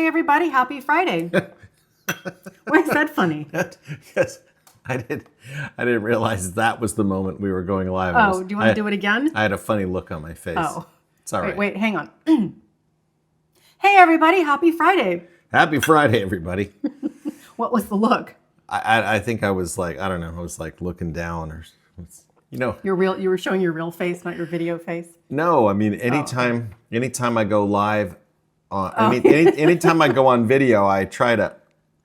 everybody. Happy Friday. Why is that funny? Because I didn't realize that was the moment we were going live. Oh, do you want to do it again? I had a funny look on my face. Oh. It's all right. Wait, hang on. Hey, everybody. Happy Friday. Happy Friday, everybody. What was the look? I think I was like, I don't know, I was like looking down or, you know. You were showing your real face, not your video face? No, I mean, anytime I go live, anytime I go on video, I try to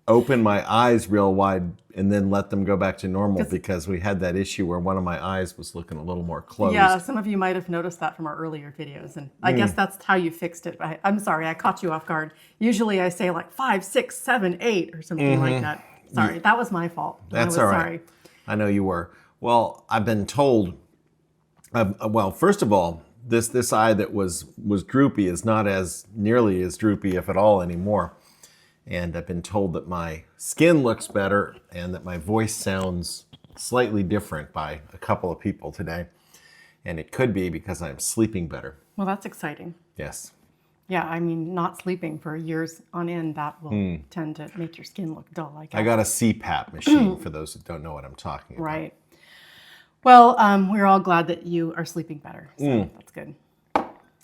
open my eyes real wide and then let them go back to normal because we had that issue where one of my eyes was looking a little more closed. Yeah, some of you might have noticed that from our earlier videos, and I guess that's how you fixed it. I'm sorry, I caught you off guard. Usually I say like 5, 6, 7, 8 or something like that. Sorry, that was my fault. That's all right. Sorry. I know you were. Well, I've been told, first of all, this eye that was droopy is not as nearly as droopy, if at all, anymore. And I've been told that my skin looks better and that my voice sounds slightly different by a couple of people today. And it could be because I'm sleeping better. Well, that's exciting. Yes. Yeah, I mean, not sleeping for years on end, that will tend to make your skin look dull, I guess. I got a CPAP machine for those who don't know what I'm talking about. Right. Well, we're all glad that you are sleeping better, so that's good.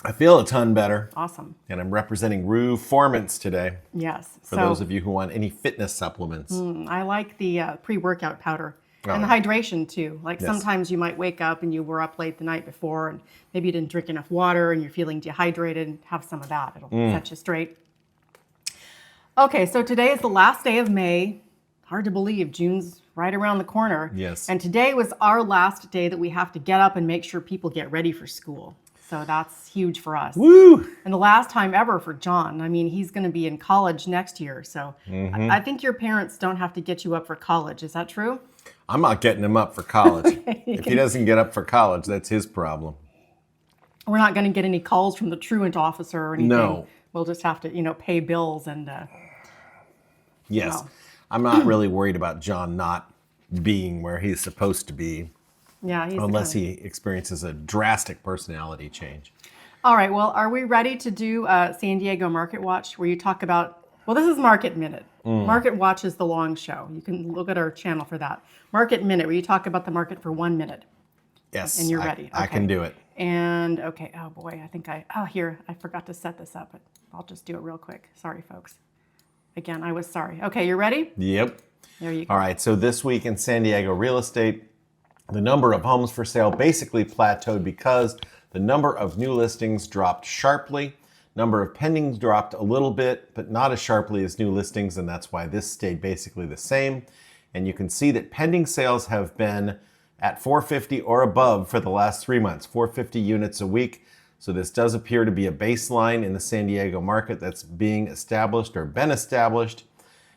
I feel a ton better. Awesome. And I'm representing Ruformance today. Yes. For those of you who want any fitness supplements. I like the pre-workout powder and the hydration too. Like sometimes you might wake up and you were up late the night before and maybe you didn't drink enough water and you're feeling dehydrated. Have some of that. It'll set you straight. Okay, so today is the last day of May. Hard to believe. June's right around the corner. Yes. And today was our last day that we have to get up and make sure people get ready for school. So that's huge for us. Woo! And the last time ever for John. I mean, he's going to be in college next year. So I think your parents don't have to get you up for college. Is that true? I'm not getting him up for college. If he doesn't get up for college, that's his problem. We're not going to get any calls from the truant officer or anything. No. We'll just have to, pay bills and... Yes. I'm not really worried about John not being where he's supposed to be. Yeah, unless he experiences a drastic personality change. All right, well, are we ready to do San Diego Market Watch, where you talk about, well, this is Market Minute. Market Watch is the long show. You can look at our channel for that. Market Minute, where you talk about the market for 1 minute. Yes. And you're ready. Okay. I can do it. And, okay, oh boy, here, I forgot to set this up, but I'll just do it real quick. Sorry, folks. Again, I was sorry. Okay, you ready? Yep. There you go. All right, so this week in San Diego real estate, the number of homes for sale basically plateaued because the number of new listings dropped sharply. Number of pendings dropped a little bit, but not as sharply as new listings, and that's why this stayed basically the same. And you can see that pending sales have been at 450 or above for the last 3 months, 450 units a week. So this does appear to be a baseline in the San Diego market that's being established or been established.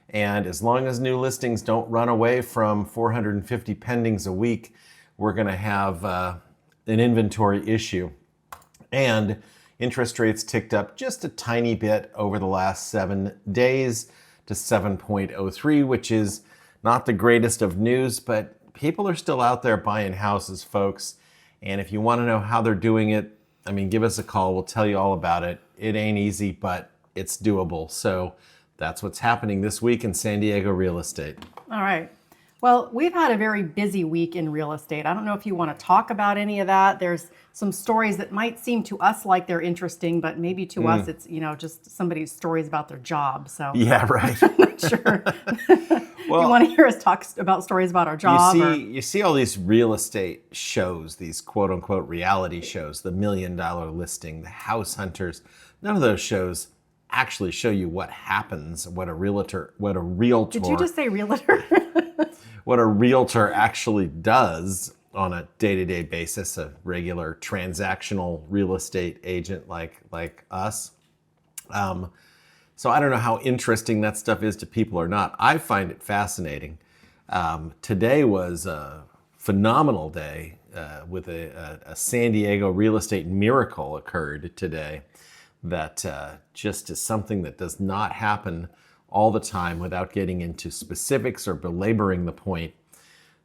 And as long as new listings don't run away from 450 pendings a week, we're going to have an inventory issue. And interest rates ticked up just a tiny bit over the last 7 days to 7.03, which is not the greatest of news, but people are still out there buying houses, folks. And if you want to know how they're doing it, I mean, give us a call. We'll tell you all about it. It ain't easy, but it's doable. So that's what's happening this week in San Diego real estate. All right. Well, we've had a very busy week in real estate. I don't know if you want to talk about any of that. There's some stories that might seem to us like they're interesting, but maybe to us it's, just somebody's stories about their job. So yeah, right. I'm not sure. Well, you want to hear us talk about stories about our job? You see all these real estate shows, these quote unquote reality shows, the $1 Million Listing, the House Hunters. None of those shows actually show you what happens, what a realtor. Did you just say realtor? What a realtor actually does on a day-to-day basis, a regular transactional real estate agent like us. So I don't know how interesting that stuff is to people or not. I find it fascinating. Today was a phenomenal day with a San Diego real estate miracle occurred today that just is something that does not happen all the time without getting into specifics or belaboring the point.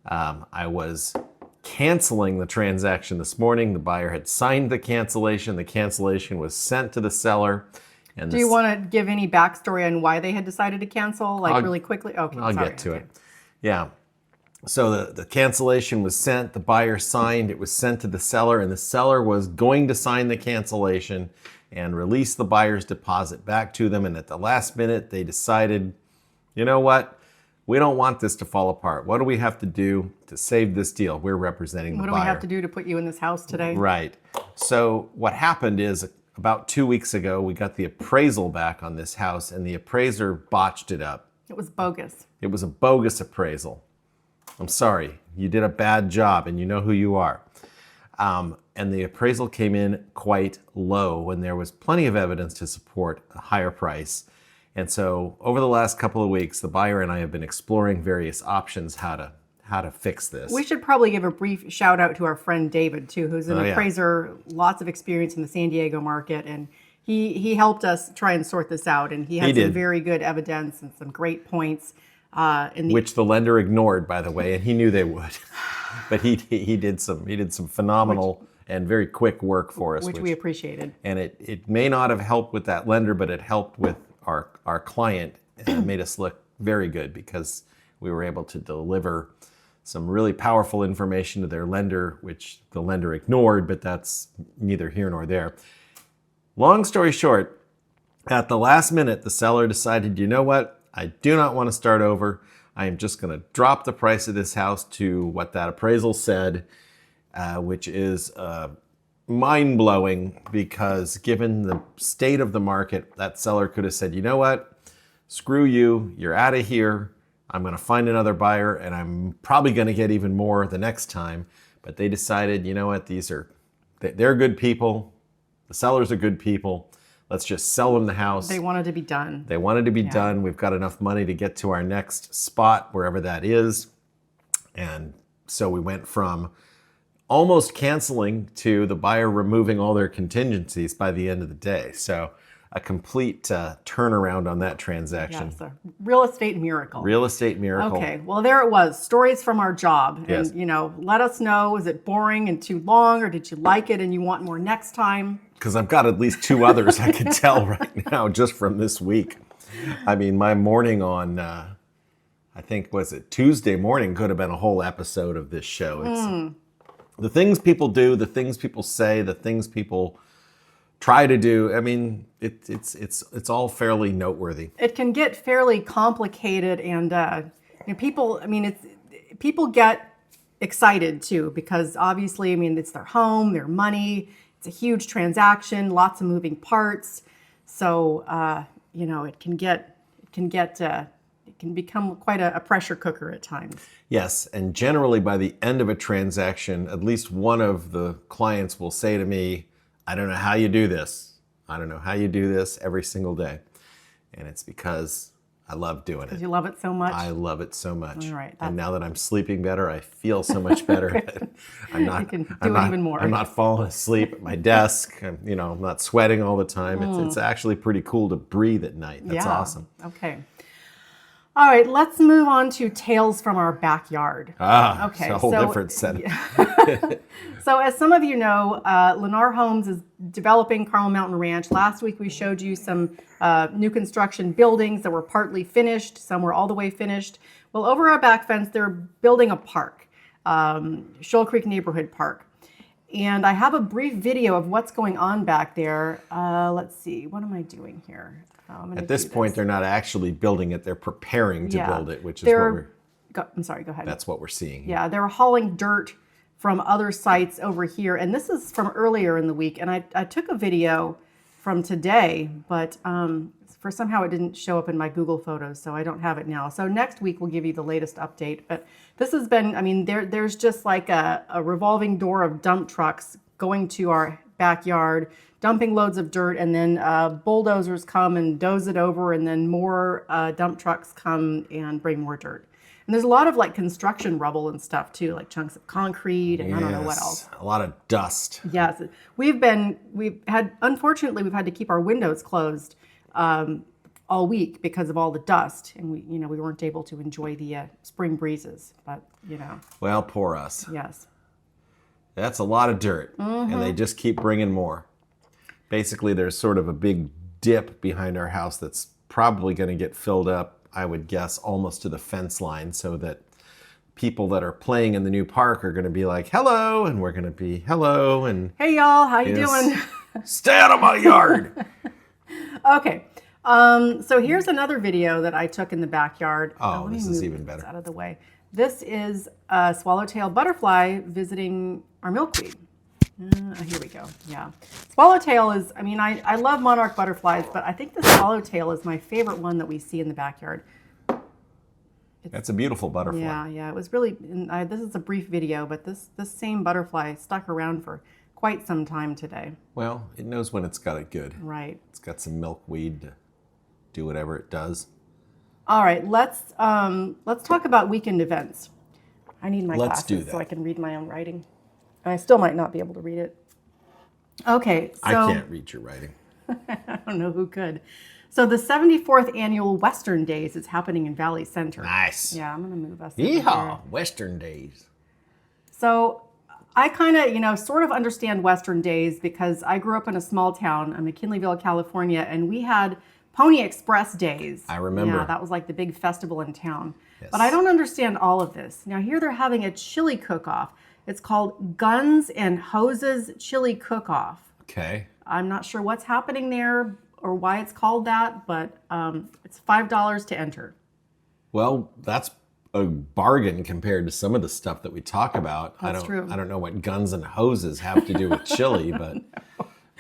I was canceling the transaction this morning. The buyer had signed the cancellation. The cancellation was sent to the seller. And Do you want to give any backstory on why they had decided to cancel, like really quickly? Okay, I'll sorry. get to it. Yeah. So the cancellation was sent, the buyer signed, it was sent to the seller, and the seller was going to sign the cancellation and release the buyer's deposit back to them. And at the last minute, they decided, you know what? We don't want this to fall apart. What do we have to do to save this deal? We're representing the buyer. What do we have to do to put you in this house today? Right. So what happened is about 2 weeks ago, we got the appraisal back on this house, and the appraiser botched it up. It was bogus. It was a bogus appraisal. I'm sorry, you did a bad job, and you know who you are. And the appraisal came in quite low when there was plenty of evidence to support a higher price. And so over the last couple of weeks, the buyer and I have been exploring various options how to fix this. We should probably give a brief shout out to our friend David too, who's an Oh, yeah. appraiser, lots of experience in the San Diego market, and he helped us try and sort this out, and he had some very good evidence and some great points. Which the lender ignored, by the way, and he knew they would. But he did some phenomenal and very quick work for us, which we appreciated. And it may not have helped with that lender, but it helped with our client, and it made us look very good because we were able to deliver some really powerful information to their lender, which the lender ignored, but that's neither here nor there. Long story short, at the last minute, the seller decided, you know what? I do not want to start over. I am just going to drop the price of this house to what that appraisal said, which is mind-blowing because given the state of the market, that seller could have said, you know what? Screw you. You're out of here. I'm going to find another buyer, and I'm probably going to get even more the next time. But they decided, you know what? They're good people. The sellers are good people. Let's just sell them the house. They wanted to be done. They wanted to be done. We've got enough money to get to our next spot, wherever that is. And so we went from almost canceling to the buyer removing all their contingencies by the end of the day. So a complete turnaround on that transaction. Yes, a real estate miracle. Real estate miracle. Okay, well, there it was. Stories from our job. Yes. And, let us know, is it boring and too long, or did you like it and you want more next time? Because I've got at least 2 others I can tell right now just from this week. I mean, my morning on, I think, was it Tuesday morning, could have been a whole episode of this show. It's the things people do, the things people say, the things people try to do. I mean, it's all fairly noteworthy. It can get fairly complicated, and people. I mean, people get excited too because obviously, I mean, it's their home, their money. It's a huge transaction, lots of moving parts. So it can become quite a pressure cooker at times. Yes, and generally by the end of a transaction, at least one of the clients will say to me, I don't know how you do this. I don't know how you do this every single day. And it's because I love doing it. Because you love it so much? I love it so much. All right. And now that I'm sleeping better, I feel so much better. You can do it even more. I'm not falling asleep at my desk. I'm not sweating all the time. It's actually pretty cool to breathe at night. That's awesome. Okay. All right, let's move on to tales from our backyard. Okay. It's a whole different set. So as some of you know, Lennar Homes is developing Carmel Mountain Ranch. Last week we showed you some new construction buildings that were partly finished. Some were all the way finished. Well, over our back fence, they're building a park, Shoal Creek Neighborhood Park. And I have a brief video of what's going on back there. Let's see, what am I doing here? At this point, they're not actually building it. They're preparing to build it, which is what we're... I'm sorry, go ahead. That's what we're seeing. Yeah, they're hauling dirt from other sites over here. And this is from earlier in the week. And I took a video from today, but for somehow it didn't show up in my Google Photos, so I don't have it now. So next week we'll give you the latest update. But this has been, I mean, there's just like a revolving door of dump trucks going to our backyard, dumping loads of dirt, and then bulldozers come and doze it over, and then more dump trucks come and bring more dirt. And there's a lot of like construction rubble and stuff too, like chunks of concrete and I don't know what else. A lot of dust. Yes, unfortunately we've had to keep our windows closed all week because of all the dust, and we weren't able to enjoy the spring breezes, but Well, poor us. Yes. That's a lot of dirt, and they just keep bringing more. Basically, there's sort of a big dip behind our house that's probably going to get filled up, I would guess, almost to the fence line, so that people that are playing in the new park are going to be like, hello, and we're going to be hello, and Hey y'all, how you doing? Stay out of my yard. Okay, so here's another video that I took in the backyard. Oh, let me this is move even this better. out of the way. This is a swallowtail butterfly visiting our milkweed. Here we go. Yeah, swallowtail is, I mean, I love monarch butterflies, but I think the swallowtail is my favorite one that we see in the backyard. That's a beautiful butterfly. Yeah, it was really, this is a brief video, but this same butterfly stuck around for quite some time today. Well, it knows when it's got it good. Right. It's got some milkweed to do whatever it does. All right, let's talk about weekend events. I need my Let's do glasses that. so I can read my own writing. And I still might not be able to read it. Okay, so I can't read your writing. I don't know who could. So the 74th annual Western Days is happening in Valley Center. Nice. Yeah, I'm gonna move us over Yeehaw! here. Western Days. So I kind of, sort of understand Western Days because I grew up in a small town, McKinleyville, California, and we had Pony Express Days. I remember. Yeah, that was like the big festival in town. Yes. But I don't understand all of this. Now here they're having a chili cook-off. It's called Guns and Hoses Chili Cook-Off. Okay. I'm not sure what's happening there or why it's called that, but it's $5 to enter. Well, that's a bargain compared to some of the stuff that we talk about. That's true. I don't know what guns and hoses have to do with chili, but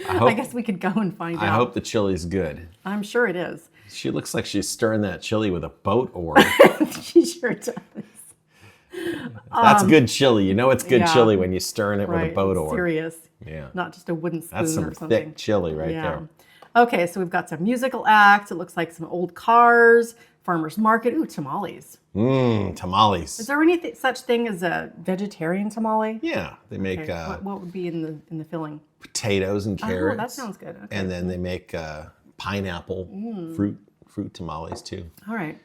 I I guess we could go and find out. I hope the chili's good. I'm sure it is. She looks like she's stirring that chili with a boat oar. She sure does. That's good chili. You know it's good yeah. chili when you're stirring it with a boat oar. Serious. Yeah. Not just a wooden spoon That's or some something. thick chili right Yeah. there. Okay, so we've got some musical acts. It looks like some old cars, farmer's market. Ooh, tamales. Tamales. Is there any such thing as a vegetarian tamale? Yeah, they make Okay, what would be in the filling? potatoes and carrots. Oh, that sounds good. Okay. And then they make pineapple fruit tamales too. All right.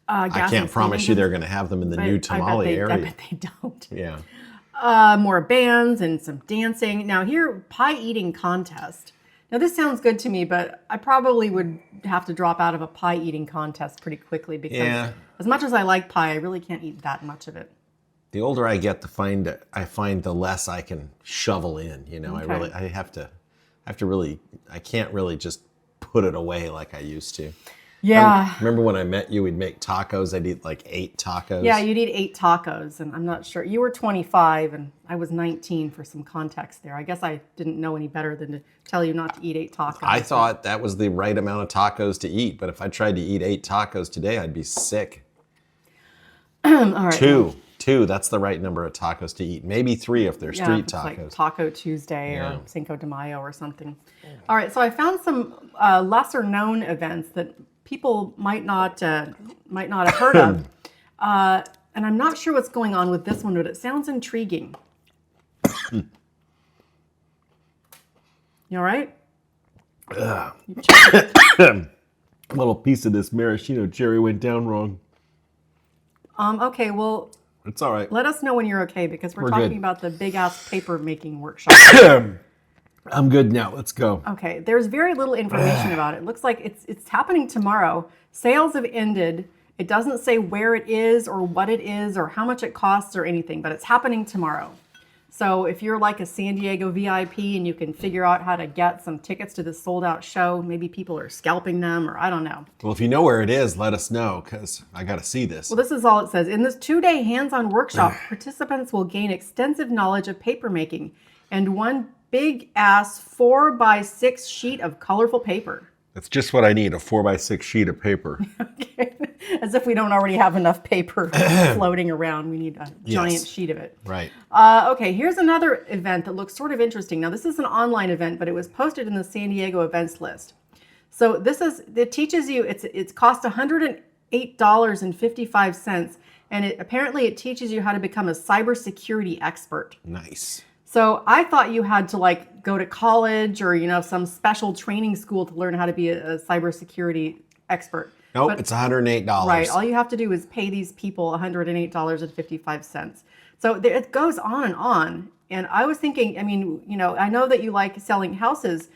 I can't promise you they're going to have them in the new tamale area. I bet they don't. Yeah. More bands and some dancing. Now here, pie eating contest. Now this sounds good to me, but I probably would have to drop out of a pie eating contest pretty quickly because as much as I like pie, I really can't eat that much of it. The older I get, I find the less I can shovel in. Okay. I can't really just put it away like I used to. Yeah. Remember when I met you, we'd make tacos. I'd eat like 8 tacos. Yeah, you'd eat 8 tacos, and I'm not sure. You were 25, and I was 19 for some context there. I guess I didn't know any better than to tell you not to eat 8 tacos. I thought that was the right amount of tacos to eat, but if I tried to eat 8 tacos today, I'd be sick. All right. 2, that's the right number of tacos to eat. Maybe 3 if they're street it's tacos. like Taco Tuesday Yeah. or Cinco de Mayo or something. All right, so I found some lesser known events that people might not have heard of. And I'm not sure what's going on with this one, but it sounds intriguing. You all right? A little piece of this maraschino cherry went down wrong. Okay, well, It's all right. let us know when you're okay because we're We're talking good. about the big ass paper making workshop. I'm good now. Let's go. Okay, there's very little information about it. It looks like it's happening tomorrow. Sales have ended. It doesn't say where it is or what it is or how much it costs or anything, but it's happening tomorrow. So if you're like a San Diego VIP and you can figure out how to get some tickets to this sold out show, maybe people are scalping them or I don't know. Well, if you know where it is, let us know because I got to see this. Well, this is all it says. In this 2-day hands-on workshop, participants will gain extensive knowledge of paper making and one big ass 4x6 sheet of colorful paper. That's just what I need, a 4x6 sheet of paper. Okay. As if we don't already have enough paper floating around. We need a giant sheet of it. Right. Okay, here's another event that looks sort of interesting. Now, this is an online event, but it was posted in the San Diego events list. So it teaches you, it's cost $108.55, and apparently it teaches you how to become a cybersecurity expert. Nice. So I thought you had to like go to college or, some special training school to learn how to be a cybersecurity expert. Nope, But- it's $108. Right. All you have to do is pay these people $108.55. So it goes on and on. And I was thinking, I know that you like selling houses.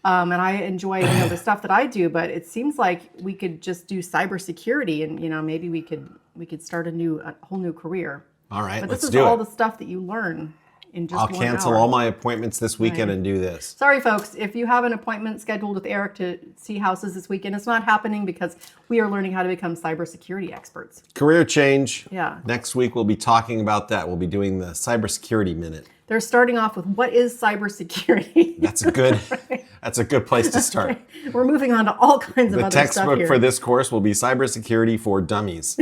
And I enjoy, the stuff that I do, but it seems like we could just do cybersecurity and, maybe we could start a whole new career. All right, But let's this is do all it. the stuff that you learn in just I'll 1 cancel hour. all my appointments this weekend Right. and do this. Sorry, folks, if you have an appointment scheduled with Eric to see houses this weekend, it's not happening because we are learning how to become cybersecurity experts. Career change. Yeah. Next week we'll be talking about that. We'll be doing the cybersecurity minute. They're starting off with what is cybersecurity? That's a good. That's a good place to start. We're moving on to all kinds of The other stuff textbook here. for this course will be cybersecurity for dummies.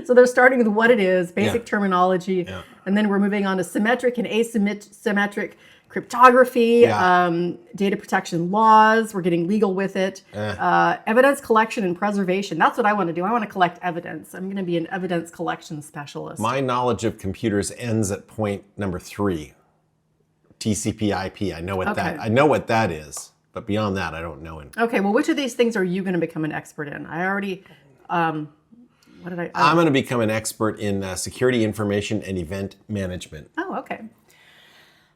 So they're starting with what it is, basic Yeah. terminology, Yeah. and then we're moving on to symmetric and asymmetric cryptography, Yeah. data protection laws. We're getting legal with it. Evidence collection and preservation. That's what I want to do. I want to collect evidence. I'm going to be an evidence collection specialist. My knowledge of computers ends at point number 3. TCP/IP. I know what Okay. that. I know what that is, but beyond that, I don't know it. Okay, well, which of these things are you going to become an expert in? I already, what did I? I'm going to become an expert in security information and event management. Oh, okay.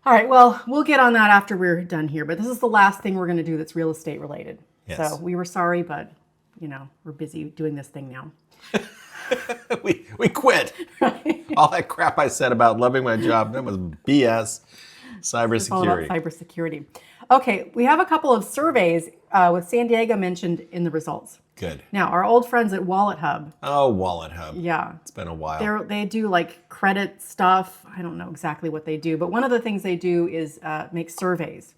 All right, well, we'll get on that after we're done here, but this is the last thing we're going to do that's real estate related. Yes. So we were sorry, but, we're busy doing this thing now. we quit. All that crap I said about loving my job, that was BS. It's all about Cybersecurity. cybersecurity. Okay, we have a couple of surveys with San Diego mentioned in the results. Good. Now, our old friends at Wallet Hub, Oh, Wallet Hub. yeah, It's been a while. they do like credit stuff. I don't know exactly what they do, but one of the things they do is make surveys.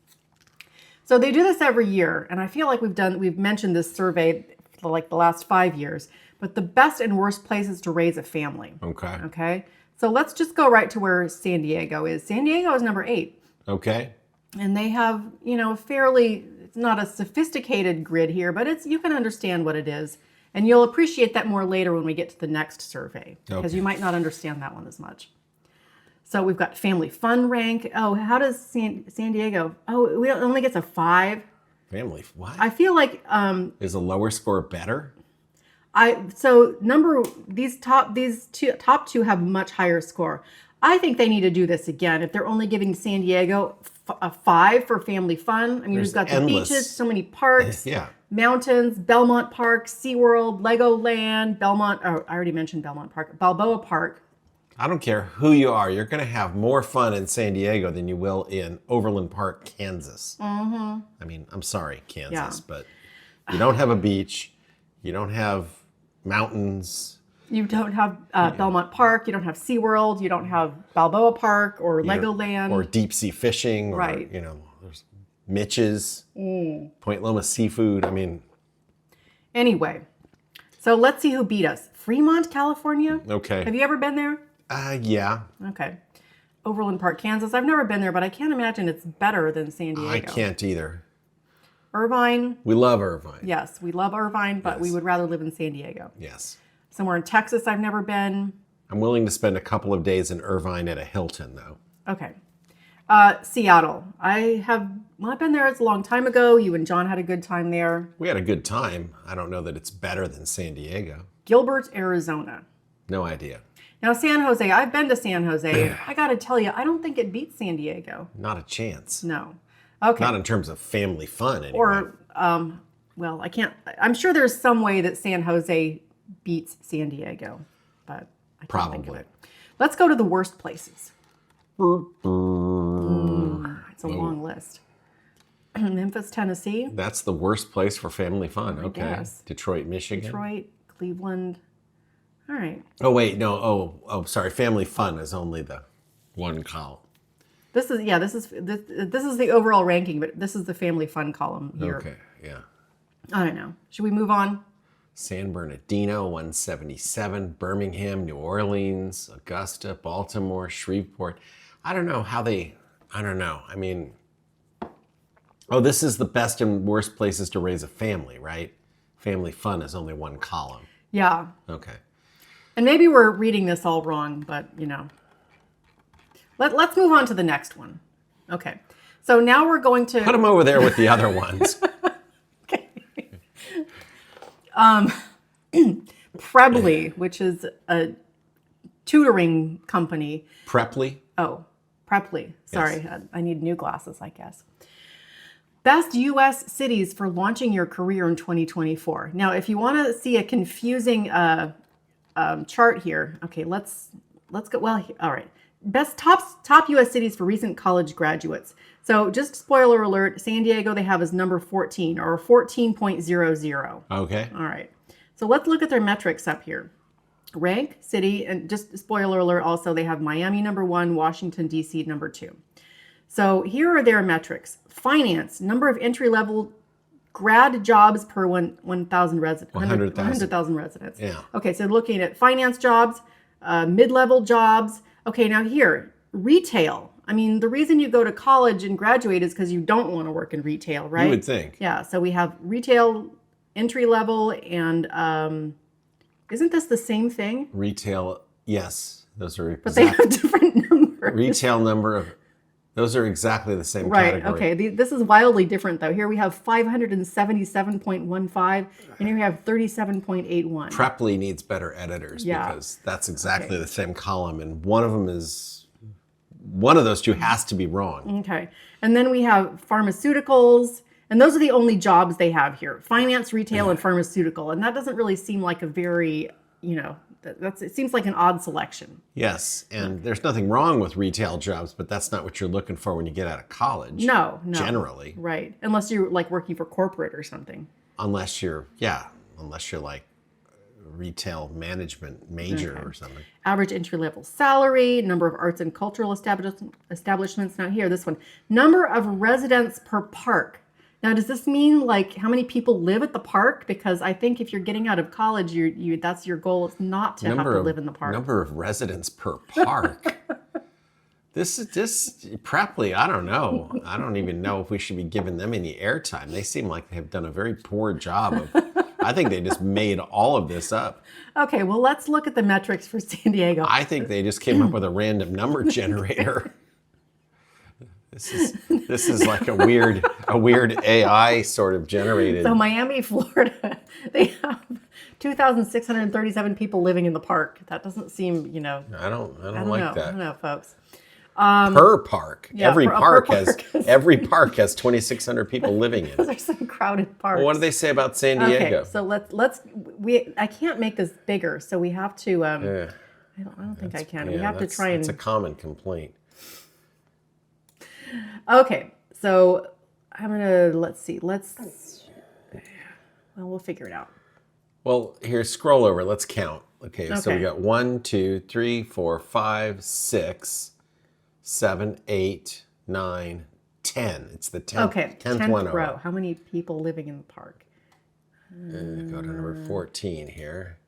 So they do this every year, and I feel like we've mentioned this survey for like the last 5 years, but the best and worst places to raise a family. Okay. Okay, so let's just go right to where San Diego is. San Diego is number 8. Okay. And they have, it's not a sophisticated grid here, but you can understand what it is. And you'll appreciate that more later when we get to the next survey, because Okay. you might not understand that one as much. So we've got family fun rank. Oh, how does San Diego? Oh, it only gets a 5. Family. What? I feel like Is a lower score better? these top two have much higher score. I think they need to do this again. If they're only giving San Diego a 5 for family fun, I mean, There's we've got the endless. beaches, so many parks, Yeah. mountains, Belmont Park, SeaWorld, Legoland, Belmont. Oh, I already mentioned Belmont Park, Balboa Park. I don't care who you are. You're going to have more fun in San Diego than you will in Overland Park, Kansas. Mm-hmm. I mean, I'm sorry, Kansas, Yeah. but you don't have a beach. You don't have mountains. You don't have Belmont Park. You don't have SeaWorld. You don't have Balboa Park or Legoland. Or deep sea fishing. Or, Right. there's Mitch's, Point Loma Seafood. I mean, Anyway, so let's see who beat us. Fremont, California. okay. Have you ever been there? Yeah. Okay. Overland Park, Kansas. I've never been there, but I can't imagine it's better than San Diego. I can't either. Irvine. We love Irvine. Yes, we love Irvine, but we Yes. would rather live in San Diego. Yes. Somewhere in Texas, I've never been. I'm willing to spend a couple of days in Irvine at a Hilton, though. Okay. Seattle. I've been there. It's a long time ago. You and John had a good time there. We had a good time. I don't know that it's better than San Diego. Gilbert, Arizona. No idea. Now, San Jose. I've been to San Jose. I got to tell you, I don't think it beats San Diego. Not a chance. No. Okay. Not in terms of family fun, anyway. Or, well, I can't. I'm sure there's some way that San Jose beats San Diego, but I can't think of Probably. it. Let's go to the worst places. It's a long list. Memphis, Tennessee, That's the worst place for family fun. Okay. guess. Detroit, Michigan. Detroit, Cleveland. All right. Oh, wait. No. Oh, sorry. Family fun is only the one column. This is the overall ranking, but this is the family fun column here. Okay. Yeah. I don't know. Should we move on? San Bernardino, 177. Birmingham, New Orleans, Augusta, Baltimore, Shreveport. I don't know. I mean, this is the best and worst places to raise a family, right? Family fun is only one column. Yeah. Okay. And maybe we're reading this all wrong, but Let's move on to the next one. Okay. So now we're going to Put them over there with the other ones. Okay. Prebly, which is a tutoring company. Preply. Oh, Preply. Sorry, Yes. I need new glasses, I guess. Best U.S. cities for launching your career in 2024. Now, if you want to see a confusing chart here, okay, let's go. Well, all right. Best top U.S. cities for recent college graduates. So just spoiler alert, San Diego they have as number 14 or 14.00. Okay. All right. So let's look at their metrics up here. Rank, city, and just spoiler alert also, they have Miami number 1, Washington, D.C. number 2. So here are their metrics. Finance, number of entry-level grad jobs per 1,000 residents. 100,000 residents. Yeah. Okay, so looking at finance jobs, mid-level jobs. Okay, now here, retail. I mean, the reason you go to college and graduate is because you don't want to work in retail, right? You would think. Yeah, so we have retail, entry-level, and isn't this the same thing? Retail, yes. Those are But they have different numbers. Retail number of, those are exactly the same Right, category. okay. This is wildly different, though. Here we have 577.15, and here we have 37.81. Preply needs better editors because that's exactly the same column, and one of those two has to be wrong. Okay. And then we have pharmaceuticals, and those are the only jobs they have here. Finance, retail, and pharmaceutical. And that doesn't really seem like a very, it seems like an odd selection. Yes, and there's nothing wrong with retail jobs, but that's not what you're looking for when you get out of college. No. Generally. Right. Unless you're like working for corporate or something. Unless you're like retail management major or something. Average entry-level salary, number of arts and cultural establishments. Now here, this one. Number of residents per park. Now, does this mean like how many people live at the park? Because I think if you're getting out of college, that's your goal. It's not to have to live in the park. Number of residents per park. This Preply, I don't know. I don't even know if we should be giving them any airtime. They seem like they have done a very poor job of. I think they just made all of this up. Okay, well, let's look at the metrics for San Diego. I think they just came up with a random number generator. This is like a weird AI sort of generated. So Miami, Florida, they have 2,637 people living in the park. That doesn't seem, I don't like know. that. I don't know, folks. Per park. Yeah, every per park has 2,600 people living in it. Those are some crowded parks. Well, what do they say about San Diego? Okay, so I can't make this bigger, so we have to. I don't think I can. We have to try and. It's a common complaint. Okay, so I'm gonna we'll figure it out. Well, here, scroll over. Let's count. Okay, so we got 1, 2, 3, 4, 5, 6, 7, 8, 9, 10. It's the 10th one row. over. How many people living in the park? Go to number 14 here.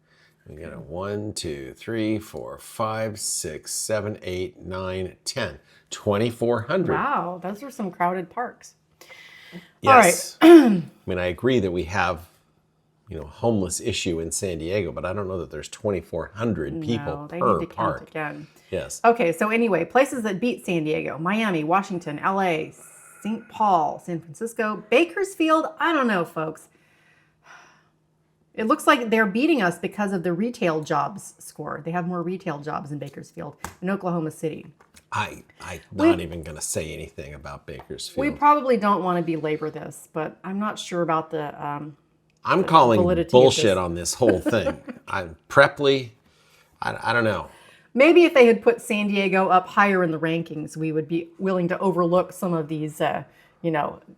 We got a 1, 2, 3, 4, 5, 6, 7, 8, 9, 10. 2,400. Wow, those are some crowded parks. Yes. All right. I mean, I agree that we have, homeless issue in San Diego, but I don't know that there's 2,400 people they per need to park. count again. Yes. Okay, so anyway, places that beat San Diego: Miami, Washington, LA, St. Paul, San Francisco, Bakersfield. I don't know, folks. It looks like they're beating us because of the retail jobs score. They have more retail jobs in Bakersfield and Oklahoma City. I'm not even going to say anything about Bakersfield. We probably don't want to belabor this, but I'm not sure about the I'm calling validity of bullshit this. on this whole thing. Preply, I don't know. Maybe if they had put San Diego up higher in the rankings, we would be willing to overlook some of these,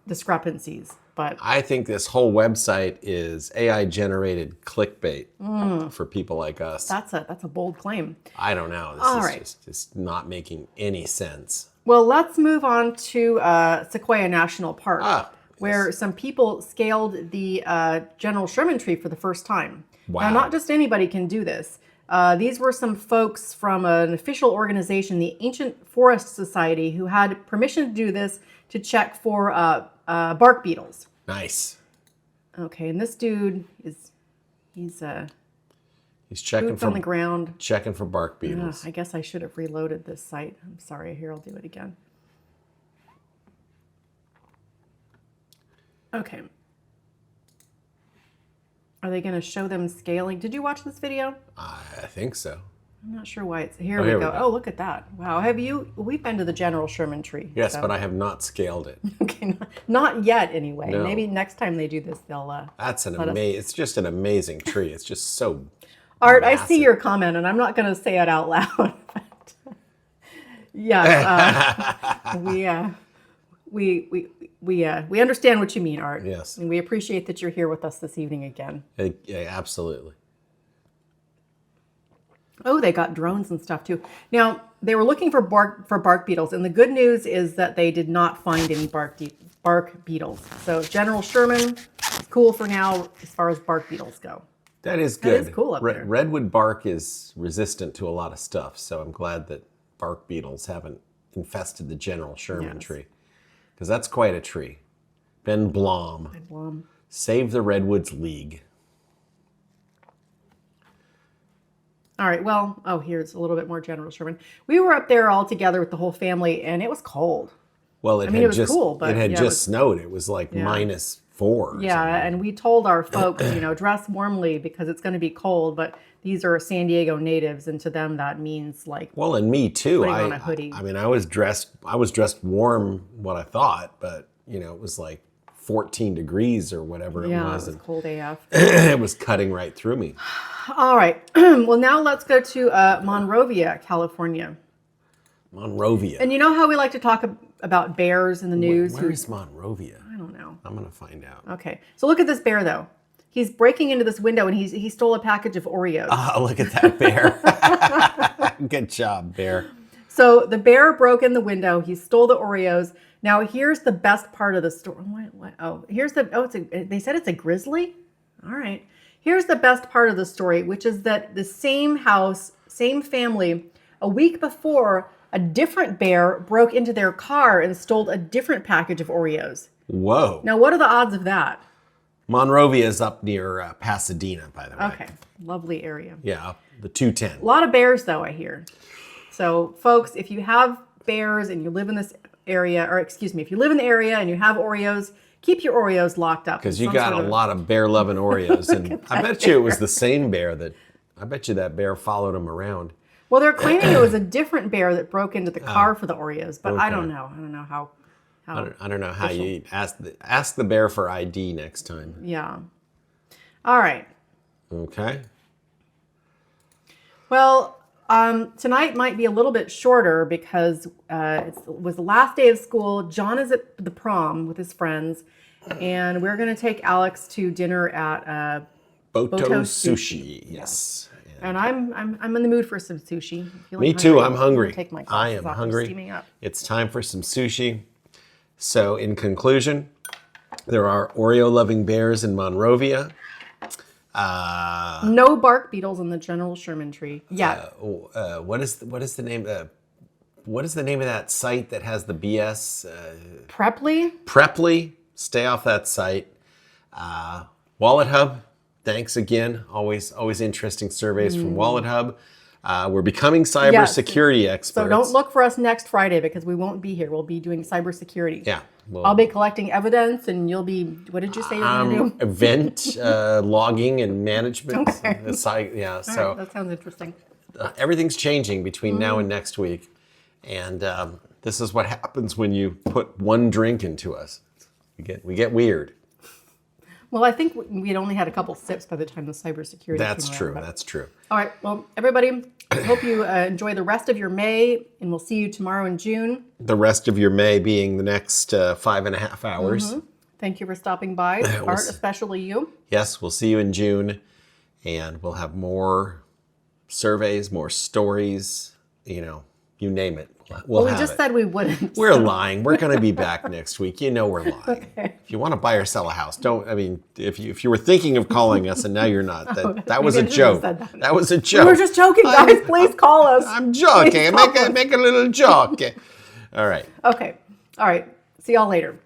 discrepancies. But I think this whole website is AI-generated clickbait for people like us. that's a bold claim. I don't know. This is just not making any sense. Well, let's move on to Sequoia National Park, where some people scaled the General Sherman tree for the first time. Wow. Now, not just anybody can do this. These were some folks from an official organization, the Ancient Forest Society, who had permission to do this to check for bark beetles. Nice. Okay, and this dude he's checking boots on the ground. Checking for bark beetles. I guess I should have reloaded this site. I'm sorry. Here, I'll do it again. Okay. Are they going to show them scaling? Did you watch this video? I think so. I'm not sure why it's here. Oh, we here go. we go. Oh, look at that! Wow, we've been to the General Sherman tree? Yes, so. but I have not scaled it. Okay, not yet anyway. No. Maybe next time they do this, they'll. That's it's just an amazing tree. It's just so. Art, massive. I see your comment, and I'm not going to say it out loud. But yes, we understand what you mean, Art. Yes, and we appreciate that you're here with us this evening again. Yeah, absolutely. Oh, they got drones and stuff too. Now, they were looking for bark beetles, and the good news is that they did not find any bark beetles. So General Sherman is cool for now as far as bark beetles go. That is good. That is cool up there. Redwood bark is resistant to a lot of stuff, so I'm glad that bark beetles haven't infested the General Sherman tree, because that's quite a tree. Ben Blom. Save the Redwoods League. All right, well, here's a little bit more General Sherman. We were up there all together with the whole family, and it was cold. Well, it was cool, but it had just snowed. It was like -4. Yeah, and we told our folks, dress warmly because it's going to be cold, but these are San Diego natives, and to them that means like. Well, and me too. Putting on a hoodie. I mean, I was dressed warm, what I thought, but it was like 14 degrees or whatever it was. Yeah, it was cold AF. It was cutting right through me. All right. Well, now let's go to Monrovia, California. Monrovia. And you know how we like to talk about bears in the news? Where is Monrovia? I don't know. I'm going to find out. Okay. So look at this bear, though. He's breaking into this window, and he stole a package of Oreos. Oh, look at that bear. Good job, bear. So the bear broke in the window. He stole the Oreos. Now, here's the best part of the story. What? Oh, they said it's a grizzly? All right. Here's the best part of the story, which is that the same house, same family, a week before, a different bear broke into their car and stole a different package of Oreos. Whoa. Now, what are the odds of that? Monrovia is up near Pasadena, by the way. Okay. Lovely area. Yeah, the 210. A lot of bears, though, I hear. So, folks, if you have bears and you live in this area, or excuse me, if you live in the area and you have Oreos, keep your Oreos locked up. Because you got a lot of bear-loving Oreos. And I bet you it was the same bear I bet you that bear followed him around. Well, they're claiming it was a different bear that broke into the car for the Oreos, but okay. I don't know. I don't know how I don't know how you ask the bear for ID next time. Yeah. All right. Okay. Well, tonight might be a little bit shorter because it was the last day of school. John is at the prom with his friends, and we're going to take Alex to dinner at Boto Sushi. Yes. And I'm in the mood for some sushi. Me too. I'm hungry. Take my I am hungry. It's time for some sushi. So, in conclusion, there are Oreo-loving bears in Monrovia. No bark beetles in the General Sherman tree yet. What is the name? What is the name of that site that has the BS? Preply. Preply. Stay off that site. Wallet Hub. Thanks again. Always interesting surveys from Wallet Hub. We're becoming cybersecurity experts. So don't look for us next Friday because we won't be here. We'll be doing cybersecurity. Yeah. I'll be collecting evidence and you'll be, what did you say you're going to do? Event logging and management. Okay. Yeah. So right, that sounds interesting. Everything's changing between now and next week. And this is what happens when you put one drink into us. We get weird. Well, I think we'd only had a couple sips by the time the cybersecurity That's came true. around, That's true. All right. Well, everybody, I hope you enjoy the rest of your May, and we'll see you tomorrow in June. The rest of your May being the next 5.5 hours. Thank you for stopping by, Art, especially you. Yes, we'll see you in June, and we'll have more surveys, more stories, you name it. Well, we just said we wouldn't. We're lying. We're going to be back next week. We're lying. Okay. If you want to buy or sell a house, if you were thinking of calling us and now you're not, that was a joke. That was a joke. We were just joking, guys. Please call us. I'm joking. Make a little joke. All right. Okay. All right. See y'all later.